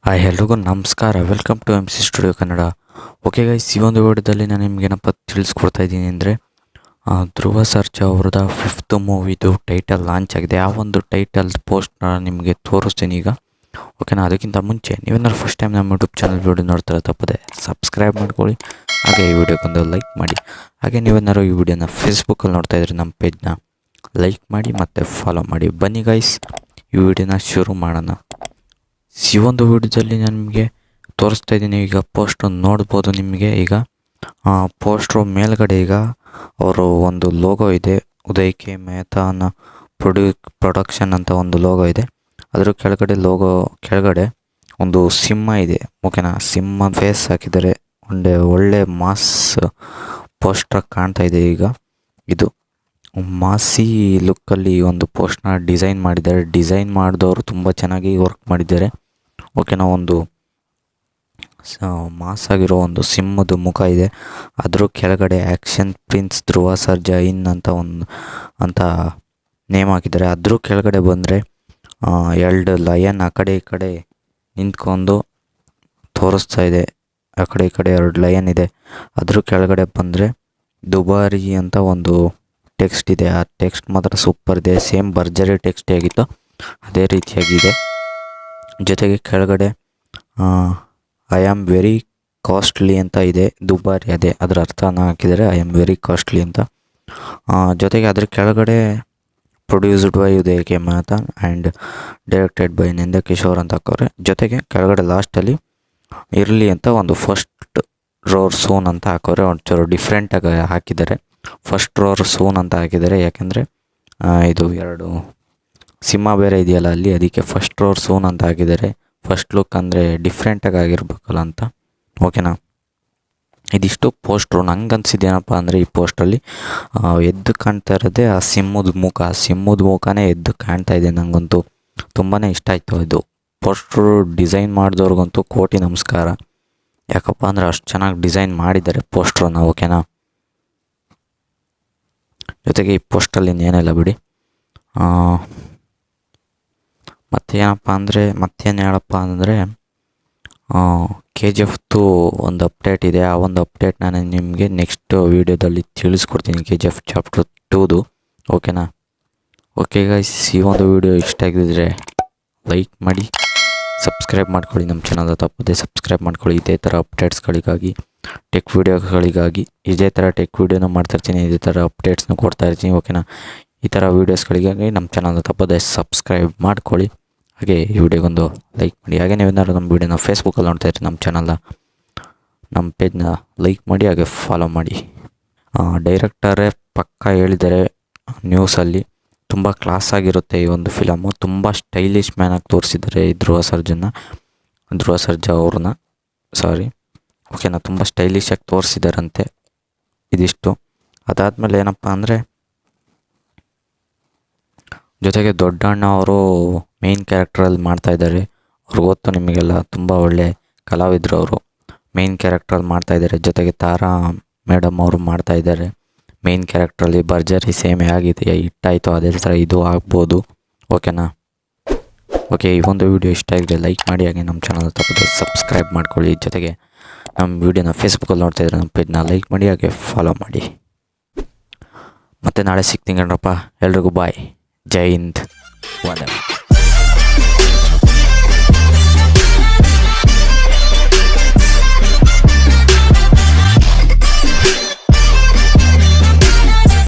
Hi ಎಲ್ರಿಗೂ ನಮಸ್ಕಾರ. Welcome to MC studio Kannada. Okay guys, ಈ ಒಂದು ವಿಡಿಯೋದಲ್ಲಿ ನಾನು ನಿಮಗೇನಪ್ಪ ತಿಳಿಸ್ಕೊಡ್ತಾ ಇದ್ದೀನಿ ಅಂದರೆ ಧ್ರುವ ಸರ್ಜಾ ಅವ್ರದ್ದು 5th ಮೂವಿದು ಟೈಟಲ್ ಲಾಂಚ್ ಆಗಿದೆ. ಆ ಒಂದು ಟೈಟಲ್ ಪೋಸ್ಟ್ನ ನಿಮಗೆ ತೋರಿಸ್ತೀನಿ ಈಗ. ಓಕೆನಾ? ಅದಕ್ಕಿಂತ ಮುಂಚೆ ನೀವೇನಾದ್ರು ಫಸ್ಟ್ ಟೈಮ್ ನಮ್ಮ ಯೂಟ್ಯೂಬ್ ಚಾನಲ್ ವಿಡಿಯೋ ನೋಡ್ತಾರೆ ತಪ್ಪದೆ ಸಬ್ಸ್ಕ್ರೈಬ್ ಮಾಡ್ಕೊಳ್ಳಿ, ಹಾಗೆ ಈ ವಿಡಿಯೋಕ್ಕೊಂದು ಲೈಕ್ ಮಾಡಿ. ಹಾಗೆ ನೀವೇನಾದ್ರು ಈ ವಿಡಿಯೋನ ಫೇಸ್ಬುಕ್ಕಲ್ಲಿ ನೋಡ್ತಾ ಇದ್ರೆ ನಮ್ಮ ಪೇಜ್ನ ಲೈಕ್ ಮಾಡಿ ಮತ್ತು ಫಾಲೋ ಮಾಡಿ. ಬನ್ನಿ ಗೈಸ್, ಈ ವಿಡಿಯೋನ ಶುರು ಮಾಡೋಣ. ಈ ಒಂದು ವಿಡಿಯೋದಲ್ಲಿ ನಾನು ನಿಮಗೆ ತೋರಿಸ್ತಾ ಇದ್ದೀನಿ. ಈಗ ಪೋಸ್ಟ್ರು ನೋಡ್ಬೋದು ನಿಮಗೆ. ಈಗ ಪೋಸ್ಟ್ರು ಮೇಲ್ಗಡೆ ಈಗ ಅವರು ಒಂದು ಲೋಗೋ ಇದೆ, ಉದಯ್ ಕೆ ಮೆಹತಾನ ಪ್ರೊಡಕ್ಷನ್ ಅಂತ ಒಂದು ಲೋಗೋ ಇದೆ. ಅದರ ಕೆಳಗಡೆ ಒಂದು ಸಿಂಹ ಇದೆ. ಓಕೆನಾ? ಸಿಂಹ ಫೇಸ್ ಹಾಕಿದ್ದಾರೆ. ಒಳ್ಳೆ ಮಾಸ್ ಪೋಸ್ಟರ್ ಕಾಣ್ತಾ ಇದೆ. ಈಗ ಇದು ಮಾಸಿ ಲುಕ್ಕಲ್ಲಿ ಒಂದು ಪೋಸ್ಟ್ನ ಡಿಸೈನ್ ಮಾಡಿದ್ದಾರೆ. ಡಿಸೈನ್ ಮಾಡಿದವರು ತುಂಬ ಚೆನ್ನಾಗಿ ವರ್ಕ್ ಮಾಡಿದ್ದಾರೆ. ಓಕೆನಾ? ಒಂದು ಮಾಸ್ ಆಗಿರೋ ಒಂದು ಸಿಂಹದ ಮುಖ ಇದೆ. ಅದ್ರ ಕೆಳಗಡೆ ಆ್ಯಕ್ಷನ್ ಪ್ರಿನ್ಸ್ ಧ್ರುವಸರ್ಜಾ ಅಂತ ನೇಮ್ ಹಾಕಿದ್ದಾರೆ. ಅದ್ರ ಕೆಳಗಡೆ ಬಂದರೆ 2 ಲಯನ್ ಆ ಕಡೆ ಈ ಕಡೆ ನಿಂತ್ಕೊಂಡು ತೋರಿಸ್ತಾ ಇದೆ. ಆ ಕಡೆ ಈ ಕಡೆ 2 ಲಯನ್ ಇದೆ. ಅದ್ರ ಕೆಳಗಡೆ ಬಂದರೆ ದುಬಾರಿ ಅಂತ ಒಂದು ಟೆಕ್ಸ್ಟ್ ಇದೆ. ಆ ಟೆಕ್ಸ್ಟ್ ಮಾತ್ರ ಸೂಪರ್ ಇದೆ. ಸೇಮ್ ಭರ್ಜರಿ ಟೆಕ್ಸ್ಟ್ ಹೇಗಿತ್ತು ಅದೇ ರೀತಿಯಾಗಿದೆ. ಜೊತೆಗೆ ಕೆಳಗಡೆ ಐ ಆಮ್ ವೆರಿ ಕಾಸ್ಟ್ಲಿ ಅಂತ ಇದೆ. ದುಬಾರಿ ಅದೇ ಅದರ ಅರ್ಥನ ಹಾಕಿದರೆ ಐ ಆಮ್ ವೆರಿ ಕಾಸ್ಟ್ಲಿ ಅಂತ. ಜೊತೆಗೆ ಅದ್ರ ಕೆಳಗಡೆ ಪ್ರೊಡ್ಯೂಸ್ಡ್ ಬೈ ಉದಯ್ ಕೆ ಮೆಹತಾನ್ ಆ್ಯಂಡ್ ಡೈರೆಕ್ಟೆಡ್ ಬೈ ನಂದಕಿಶೋರ್ ಅಂತ ಹಾಕೋರೆ. ಜೊತೆಗೆ ಕೆಳಗಡೆ ಲಾಸ್ಟಲ್ಲಿ ಇರಲಿ ಅಂತ ಒಂದು ಫಸ್ಟ್ ರೋರ್ ಸೂನ್ ಅಂತ ಹಾಕೋರೆ. ಒಂಚೂರು ಡಿಫ್ರೆಂಟಾಗಿ ಹಾಕಿದ್ದಾರೆ. ಫಸ್ಟ್ ರೋರ್ ಸೂನ್ ಅಂತ ಹಾಕಿದ್ದಾರೆ. ಯಾಕೆಂದರೆ ಇದು 2 ಸಿಂಹ ಬೇರೆ ಇದೆಯಲ್ಲ ಅಲ್ಲಿ, ಅದಕ್ಕೆ ಫಸ್ಟ್ ರೋರ್ ಸೂನ್ ಅಂತ ಹಾಕಿದ್ದಾರೆ. ಫಸ್ಟ್ ಲುಕ್ ಅಂದರೆ ಡಿಫ್ರೆಂಟಾಗಿ ಆಗಿರ್ಬೇಕಲ್ಲ ಅಂತ. ಓಕೆನಾ? ಇದಿಷ್ಟು ಪೋಸ್ಟ್ರು. ನಂಗೆ ಅನಿಸಿದ್ದೇನಪ್ಪ ಅಂದರೆ ಈ ಪೋಸ್ಟ್ರಲ್ಲಿ ಎದ್ದು ಕಾಣ್ತಾ ಇರೋದೇ ಆ ಸಿಂಹದ ಮುಖ. ಸಿಂಹದ ಮುಖನೇ ಎದ್ದು ಕಾಣ್ತಾ ಇದೆ. ನನಗಂತೂ ತುಂಬಾ ಇಷ್ಟ ಆಯಿತು. ಇದು ಪೋಸ್ಟ್ರು ಡಿಸೈನ್ ಮಾಡಿದವ್ರಿಗಂತೂ ಕೋಟಿ ನಮಸ್ಕಾರ. ಯಾಕಪ್ಪ ಅಂದರೆ ಅಷ್ಟು ಚೆನ್ನಾಗಿ ಡಿಸೈನ್ ಮಾಡಿದ್ದಾರೆ ಪೋಸ್ಟ್ರನ್ನ. ಓಕೆನಾ? ಜೊತೆಗೆ ಈ ಪೋಸ್ಟಲ್ಲಿ ಇನ್ನೇನಿಲ್ಲ ಬಿಡಿ. ಮತ್ತೇನು ಹೇಳಪ್ಪ ಅಂದರೆ KGFದು ಒಂದು ಅಪ್ಡೇಟ್ ಇದೆ. ಆ ಒಂದು ಅಪ್ಡೇಟ್ ನಾನು ನಿಮಗೆ ನೆಕ್ಸ್ಟ್ ವೀಡಿಯೋದಲ್ಲಿ ತಿಳಿಸ್ಕೊಡ್ತೀನಿ, KGF ಚಾಪ್ಟರ್ 2ದು. ಓಕೆನಾ? ಓಕೆ ಗೈಸ್, ಈ ಒಂದು ವಿಡಿಯೋ ಇಷ್ಟ ಆಗಿದ್ರೆ ಲೈಕ್ ಮಾಡಿ, ಸಬ್ಸ್ಕ್ರೈಬ್ ಮಾಡ್ಕೊಳ್ಳಿ. ನಮ್ಮ ಚಾನಲ್ ತಪ್ಪದೆ ಸಬ್ಸ್ಕ್ರೈಬ್ ಮಾಡ್ಕೊಳ್ಳಿ. ಇದೇ ಥರ ಅಪ್ಡೇಟ್ಸ್ಗಳಿಗಾಗಿ, ಟೆಕ್ ವೀಡಿಯೋಗಳಿಗಾಗಿ ಇದೇ ಥರ ಟೆಕ್ ವೀಡಿಯೋನ ಮಾಡ್ತಾಯಿರ್ತೀನಿ. ಇದೇ ಥರ ಅಪ್ಡೇಟ್ಸ್ನ ಕೊಡ್ತಾಯಿರ್ತೀನಿ. ಓಕೆನಾ? ಈ ಥರ ವೀಡಿಯೋಸ್ಗಳಿಗಾಗಿ ನಮ್ಮ ಚಾನಲ್ ತಪ್ಪದೆ ಸಬ್ಸ್ಕ್ರೈಬ್ ಮಾಡ್ಕೊಳ್ಳಿ. ಹಾಗೆ ಈ ವಿಡಿಯೋಗೊಂದು ಲೈಕ್ ಮಾಡಿ. ಹಾಗೆ ನೀವೇನಾದ್ರು ನಮ್ಮ ವೀಡಿಯೋನ ಫೇಸ್ಬುಕ್ಕಲ್ಲಿ ನೋಡ್ತಾ ಇರ್ತೀರಿ, ನಮ್ಮ ಚಾನಲ್ನ ನಮ್ಮ ಪೇಜ್ನ ಲೈಕ್ ಮಾಡಿ, ಹಾಗೆ ಫಾಲೋ ಮಾಡಿ. ಡೈರೆಕ್ಟರೇ ಪಕ್ಕ ಹೇಳಿದ್ದಾರೆ ನ್ಯೂಸಲ್ಲಿ, ತುಂಬ ಕ್ಲಾಸ್ ಆಗಿರುತ್ತೆ ಈ ಒಂದು ಫಿಲಮು. ತುಂಬ ಸ್ಟೈಲಿಶ್ ಮ್ಯಾನಾಗಿ ತೋರಿಸಿದ್ದಾರೆ ಈ ಧ್ರುವಸರ್ಜಾ ಅವ್ರನ್ನ. ಓಕೆನಾ? ತುಂಬ ಸ್ಟೈಲಿಶಾಗಿ ತೋರಿಸಿದಾರಂತೆ. ಇದಿಷ್ಟು. ಅದಾದಮೇಲೆ ಏನಪ್ಪ ಅಂದರೆ, ಜೊತೆಗೆ ದೊಡ್ಡಣ್ಣ ಅವರು ಮೇಯ್ನ್ ಕ್ಯಾರೆಕ್ಟ್ರಲ್ಲಿ ಮಾಡ್ತಾಯಿದ್ದಾರೆ. ಅವ್ರಿಗೆ ಗೊತ್ತು ನಿಮಗೆಲ್ಲ, ತುಂಬ ಒಳ್ಳೆ ಕಲಾವಿದರು ಅವರು. ಮೇಯ್ನ್ ಕ್ಯಾರೆಕ್ಟ್ರಲ್ಲಿ ಮಾಡ್ತಾಯಿದ್ದಾರೆ. ಜೊತೆಗೆ ತಾರಾ ಮೇಡಮ್ ಅವರು ಮಾಡ್ತಾಯಿದ್ದಾರೆ ಮೇಯ್ನ್ ಕ್ಯಾರೆಕ್ಟ್ರಲ್ಲಿ. ಭರ್ಜರಿ ಸೇಮ್ ಆಗಿದೆ, ಹಿಟ್ಟಾಯಿತು. ಅದೇ ಥರ ಇದು ಆಗ್ಬೋದು. ಓಕೆನಾ? ಓಕೆ, ಈ ಒಂದು ವಿಡಿಯೋ ಇಷ್ಟ ಆಗಿದೆ ಲೈಕ್ ಮಾಡಿ. ಹಾಗೆ ನಮ್ಮ ಚಾನಲ್ ತಪ್ಪದೆ ಸಬ್ಸ್ಕ್ರೈಬ್ ಮಾಡ್ಕೊಳ್ಳಿ. ಜೊತೆಗೆ ನಮ್ಮ ವಿಡಿಯೋನ ಫೇಸ್ಬುಕ್ಕಲ್ಲಿ ನೋಡ್ತಾ ಇದ್ರೆ ನಮ್ಮ ಪೇಜ್ನ ಲೈಕ್ ಮಾಡಿ, ಹಾಗೆ ಫಾಲೋ ಮಾಡಿ. ಮತ್ತೆ ನಾಳೆ ಸಿಗ್ತೀನಿ ಕಣ್ರಪ್ಪ. ಎಲ್ರಿಗೂ ಬಾಯ್. ಜೈ ಹಿಂದ್. ವಂದನೆ.